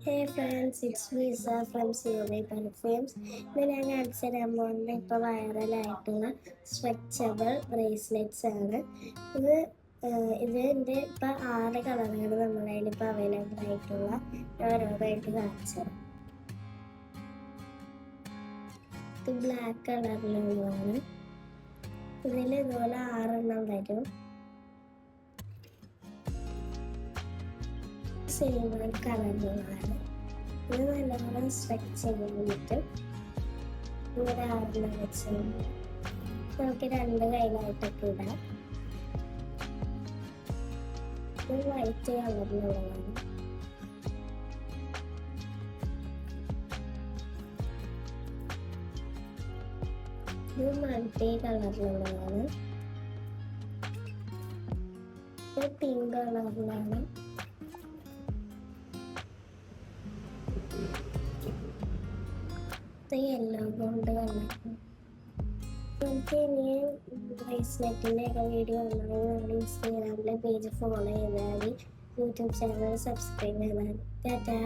Hey friends, it's Lisa from COA Perfumes. ഇന്ന് ഞാൻ കാണിച്ചു തരാൻ പോകുന്നത് ഇപ്പോൾ വൈറലായിട്ടുള്ള സ്ട്രെച്ചബിൾ ബ്രേസ്ലെറ്റ്സ് ആണ്. ഇത് ഇതിൻ്റെ ഇപ്പോൾ 6 കളറുകൾ നമ്മുടെ കയ്യിൽ ഇപ്പോൾ അവൈലബിൾ ആയിട്ടുള്ള ഓരോന്നായിട്ട് കാണിച്ചു തരാം. ഇത് ബ്ലാക്ക് കളറിലുള്ളതാണ്. ഇതിൽ ഇതുപോലെ 6 വരും. സിൽവർ കളറിലുള്ളതാണ്. ഇത് നല്ലപോലെ സ്ട്രെച്ച് ചെയ്യാൻ പറ്റും. ഇങ്ങനെ 6 വെച്ച് നമുക്ക് 2 കയ്യിലായിട്ടൊക്കെ ഇടാം. ഇത് വൈറ്റ് കളറിലുള്ളതാണ്. ഇത് മൾട്ടി കളറിലുള്ളതാണ്. ഇത് പിങ്ക് കളറിലാണ്. Yellow gold colour. നമുക്ക് ഇനിയും ബ്രേസ്ലെറ്റിൻ്റെ ഒക്കെ വീഡിയോ ഉണ്ടെങ്കിൽ നമ്മുടെ ഇൻസ്റ്റാഗ്രാമിലെ പേജ് ഫോളോ ചെയ്താൽ മതി. യൂട്യൂബ് ചാനൽ സബ്സ്ക്രൈബ് ചെയ്താൽ ടാറ്റാ.